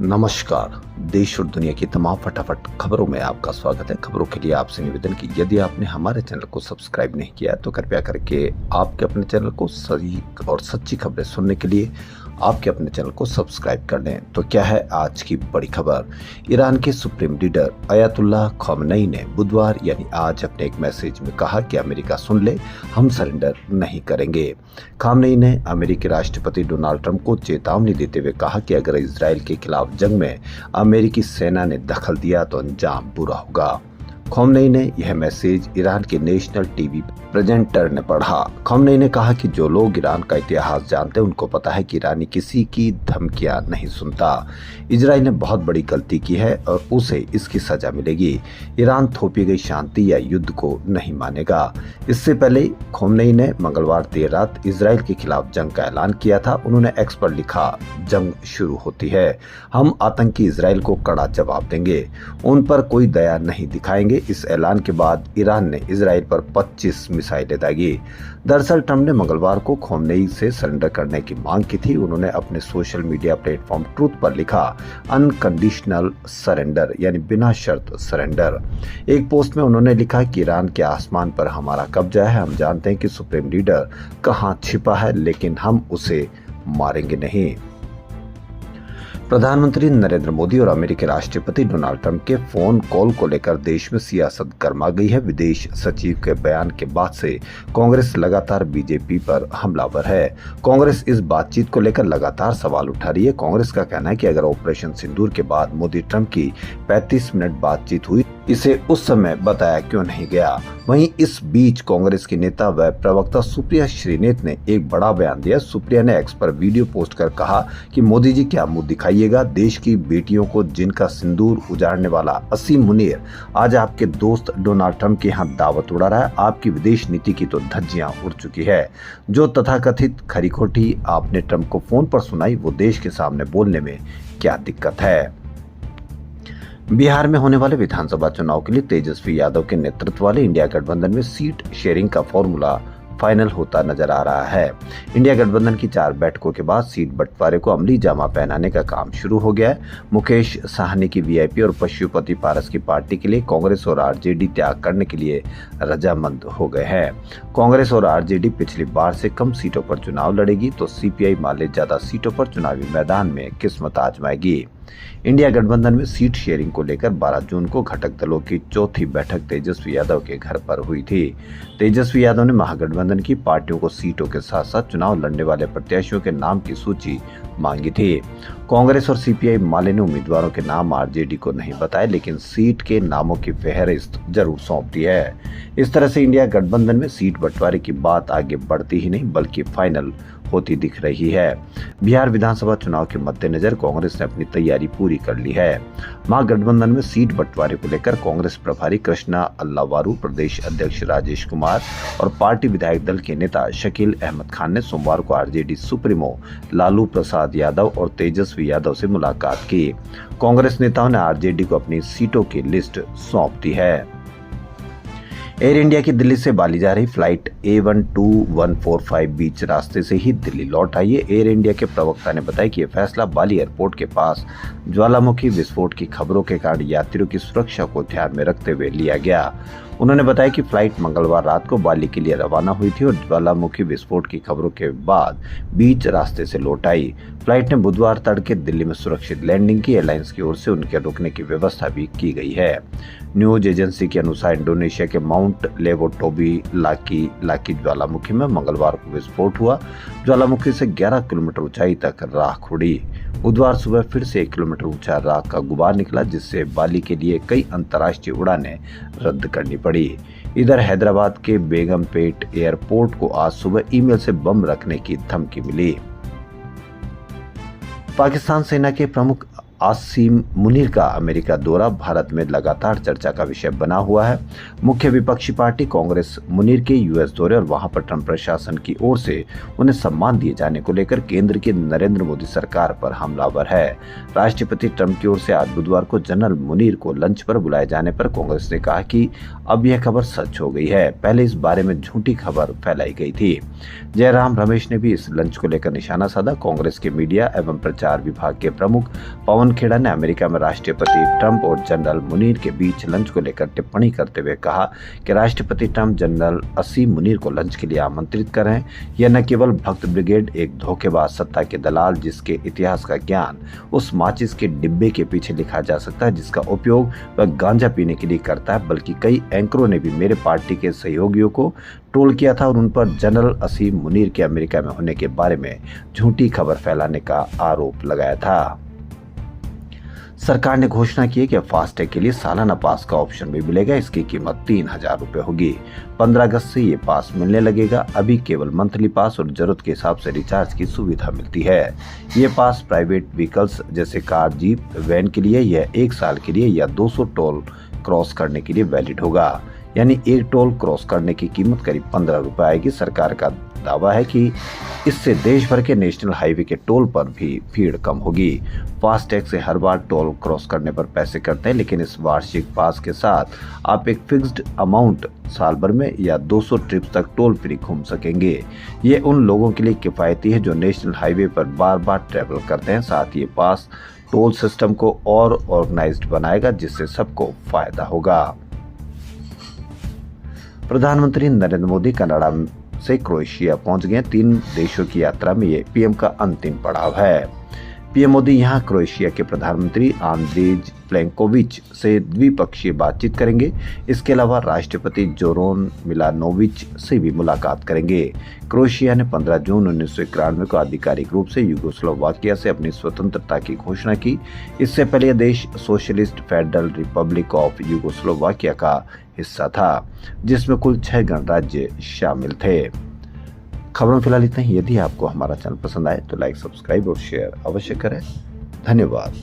नमस्कार। देश और दुनिया की तमाम फटाफट खबरों में आपका स्वागत है। खबरों के लिए आपसे निवेदन कि यदि आपने हमारे चैनल को सब्सक्राइब नहीं किया तो कृपया करके आपके अपने चैनल को सही और सच्ची खबरें सुनने के लिए आपके अपने चैनल को सब्सक्राइब कर लें। तो क्या है आज की बड़ी खबर। ईरान के सुप्रीम लीडर अयातुल्लाह खamenei ने बुधवार यानी आज अपने एक मैसेज में कहा कि अमेरिका सुन ले, हम सरेंडर नहीं करेंगे। खamenei ने अमेरिकी राष्ट्रपति डोनाल्ड ट्रंप को चेतावनी देते हुए कहा कि अगर इजराइल के खिलाफ जंग में अमेरिकी सेना ने दखल दिया तो अंजाम बुरा होगा। खamenei ने यह मैसेज ईरान के नेशनल टीवी प्रेजेंटर ने पढ़ा। खamenei ने कहा कि जो लोग ईरान का इतिहास जानते हैं उनको पता है कि ईरानी किसी की धमकियां नहीं सुनता। इजराइल ने बहुत बड़ी गलती की है और उसे इसकी सजा मिलेगी। ईरान थोपी गई शांति या युद्ध को नहीं मानेगा। इससे पहले खamenei ने मंगलवार देर रात इजराइल के खिलाफ जंग का ऐलान किया था। उन्होंने एक्स पर लिखा, जंग शुरू होती है, हम आतंकी इजराइल को कड़ा जवाब देंगे, उन पर कोई दया नहीं दिखाएंगे। इस ऐलान के बाद ईरान ने इजराइल पर 25 मिसाइलें दागी। दरअसल ट्रंप ने मंगलवार को खamenei से सरेंडर करने की मांग की थी। उन्होंने अपने सोशल मीडिया प्लेटफॉर्म ट्रूथ पर लिखा, अनकंडीशनल सरेंडर यानी बिना शर्त सरेंडर। एक पोस्ट में उन्होंने लिखा कि ईरान के आसमान पर हमारा कब्जा है, हम जानते हैं कि सुप्रीम लीडर कहां छिपा है, लेकिन हम उसे मारेंगे नहीं। प्रधानमंत्री नरेंद्र मोदी और अमेरिकी राष्ट्रपति डोनाल्ड ट्रंप के फोन कॉल को लेकर देश में सियासत गर्मा गई है। विदेश सचिव के बयान के बाद से कांग्रेस लगातार बीजेपी पर हमलावर है। कांग्रेस इस बातचीत को लेकर लगातार सवाल उठा रही है। कांग्रेस का कहना है कि अगर ऑपरेशन सिंदूर के बाद मोदी ट्रंप की 35 मिनट बातचीत हुई, इसे उस समय बताया क्यों नहीं गया। वहीं इस बीच कांग्रेस की नेता व प्रवक्ता सुप्रिया श्रीनेत ने एक बड़ा बयान दिया। सुप्रिया ने एक्स पर वीडियो पोस्ट कर कहा कि मोदी जी क्या मुंह दिखाइएगा, देश की बेटियों को जिनका सिंदूर उजाड़ने वाला असीम मुनीर आज आपके दोस्त डोनाल्ड ट्रंप के यहाँ दावत उड़ा रहा है। आपकी विदेश नीति की तो धज्जियां उड़ चुकी है। जो तथाकथित खरी खोटी आपने ट्रंप को फोन पर सुनाई, वो देश के सामने बोलने में क्या दिक्कत है। बिहार में होने वाले विधानसभा चुनाव के लिए तेजस्वी यादव के नेतृत्व वाले इंडिया गठबंधन में सीट शेयरिंग का फॉर्मूला फाइनल होता नजर आ रहा है। इंडिया गठबंधन की 4 बैठकों के बाद सीट बंटवारे को अमली जामा पहनाने का काम शुरू हो गया है। मुकेश साहनी की वीआईपी और पशुपति पारस की पार्टी के लिए कांग्रेस और आरजेडी त्याग करने के लिए रजामंद हो गए हैं। कांग्रेस और आरजेडी पिछली बार से कम सीटों पर चुनाव लड़ेगी तो सीपीआई माले ज्यादा सीटों पर चुनावी मैदान में किस्मत आजमाएगी। इंडिया गठबंधन में सीट शेयरिंग को लेकर 12 जून को घटक दलों की चौथी बैठक तेजस्वी यादव के घर पर हुई थी। तेजस्वी यादव ने महागठबंधन की पार्टियों को सीटों के साथ साथ चुनाव लड़ने वाले प्रत्याशियों के नाम की सूची मांगी थी। कांग्रेस और सीपीआई माले ने उम्मीदवारों के नाम आरजेडी को नहीं बताए, लेकिन सीट के नामों की फेहरिस्त जरूर सौंप दी है। इस तरह से इंडिया गठबंधन में सीट बंटवारे की बात आगे बढ़ती ही नहीं बल्कि फाइनल होती दिख रही है। बिहार विधानसभा चुनाव के मद्देनजर कांग्रेस ने अपनी तैयारी पूरी कर ली है। महागठबंधन में सीट बंटवारे को लेकर कांग्रेस प्रभारी कृष्णा अल्लावारू, प्रदेश अध्यक्ष राजेश कुमार और पार्टी विधायक दल के नेता शकील अहमद खान ने सोमवार को आरजेडी सुप्रीमो लालू प्रसाद यादव और तेजस्वी यादव से मुलाकात की। कांग्रेस नेताओं ने आरजेडी को अपनी सीटों की लिस्ट सौंप दी है। एयर इंडिया की दिल्ली से बाली जा रही फ्लाइट A12145 बीच रास्ते से ही दिल्ली लौट आई है। एयर इंडिया के प्रवक्ता ने बताया कि यह फैसला बाली एयरपोर्ट के पास ज्वालामुखी विस्फोट की खबरों के कारण यात्रियों की सुरक्षा को ध्यान में रखते हुए लिया गया। उन्होंने बताया कि फ्लाइट मंगलवार रात को बाली के लिए रवाना हुई थी और ज्वालामुखी विस्फोट की खबरों के बाद बीच रास्ते से लौट आई। फ्लाइट ने बुधवार तड़के दिल्ली में सुरक्षित लैंडिंग की। एयरलाइंस की ओर से उनके रुकने की व्यवस्था भी की गई है। न्यूज एजेंसी के अनुसार इंडोनेशिया के माउंट लेवोटोबी लाकी ज्वालामुखी में मंगलवार को विस्फोट हुआ। ज्वालामुखी से 11 किलोमीटर ऊंचाई तक राख उड़ी। बुधवार सुबह फिर से 1 किलोमीटर ऊंचा राख का गुबार निकला, जिससे बाली के लिए कई अंतर्राष्ट्रीय उड़ानें रद्द करनी पड़ी। इधर हैदराबाद के बेगमपेट एयरपोर्ट को आज सुबह ईमेल से बम रखने की धमकी मिली। पाकिस्तान सेना के प्रमुख आसिम मुनीर का अमेरिका दौरा भारत में लगातार चर्चा का विषय बना हुआ है। मुख्य विपक्षी पार्टी कांग्रेस मुनीर के यूएस दौरे और वहां पर ट्रंप प्रशासन की ओर से उन्हें सम्मान दिए जाने को लेकर केंद्र की नरेंद्र मोदी सरकार पर हमलावर है। राष्ट्रपति ट्रंप की ओर से आज बुधवार को जनरल मुनीर को लंच पर बुलाए जाने पर कांग्रेस ने कहा कि अब यह खबर सच हो गई है। पहले इस बारे में झूठी खबर फैलाई गई थी। जयराम रमेश ने भी इस लंच को लेकर निशाना साधा। कांग्रेस के मीडिया एवं प्रचार विभाग के प्रमुख पवन खेड़ा ने अमेरिका में राष्ट्रपति ट्रंप और जनरल मुनीर के बीच लंच को लेकर टिप्पणी करते हुए कहा कि राष्ट्रपति ट्रंप जनरल असीम मुनीर को लंच के लिए आमंत्रित कर रहे हैं। यह न केवल भक्त ब्रिगेड, एक धोखेबाज सत्ता के दलाल जिसके इतिहास का ज्ञान उस माचिस के डिब्बे के पीछे लिखा जा सकता है जिसका उपयोग वह गांजा पीने के लिए करता है, बल्कि कई एंकरों ने भी मेरे पार्टी के सहयोगियों को ट्रोल किया था और उन पर जनरल असीम मुनीर के अमेरिका में होने के बारे में झूठी खबर फैलाने का आरोप लगाया था। सरकार ने घोषणा की है कि फास्टैग के लिए सालाना पास का ऑप्शन भी मिलेगा। इसकी कीमत 3,000 रुपए होगी। 15 अगस्त से ये पास मिलने लगेगा। अभी केवल मंथली पास और जरूरत के हिसाब से रिचार्ज की सुविधा मिलती है। ये पास प्राइवेट व्हीकल्स जैसे कार, जीप, वैन के लिए यह 1 साल के लिए या 200 टोल क्रॉस करने के लिए वैलिड होगा। यानी एक टोल क्रॉस करने की कीमत करीब 15 रुपए आएगी। सरकार का दावा है कि इससे देश भर के नेशनल हाईवे के टोल पर भी भीड़ कम होगी। फास्टैग से हर बार टोल क्रॉस करने पर पैसे कटते हैं, लेकिन इस वार्षिक पास के साथ आप एक फिक्स्ड अमाउंट साल भर में या 200 ट्रिप्स तक टोल फ्री घूम सकेंगे। ये उन लोगों के लिए किफायती है जो नेशनल हाईवे पर बार बार ट्रेवल करते हैं। साथ ही ये पास टोल सिस्टम को और ऑर्गेनाइज्ड बनाएगा जिससे सबको फायदा होगा। प्रधानमंत्री नरेंद्र मोदी कनाडा से क्रोएशिया पहुंच गए। 3 देशों की यात्रा में ये पीएम का अंतिम पड़ाव है। पीएम मोदी यहां क्रोएशिया के प्रधानमंत्री आंद्रेज प्लेंकोविच से द्विपक्षीय बातचीत करेंगे। इसके अलावा राष्ट्रपति जोरान मिलानोविच से भी मुलाकात करेंगे। क्रोएशिया ने 15 जून 1991 को आधिकारिक रूप से यूगोस्लोवाकिया से अपनी स्वतंत्रता की घोषणा की। इससे पहले यह देश socialist federal Republic of Yugoslavia का हिस्सा था, जिसमें कुल 6 गणराज्य शामिल थे। खबरों फिलहाल इतना ही। यदि आपको हमारा चैनल पसंद आए तो लाइक, सब्सक्राइब और शेयर अवश्य करें। धन्यवाद।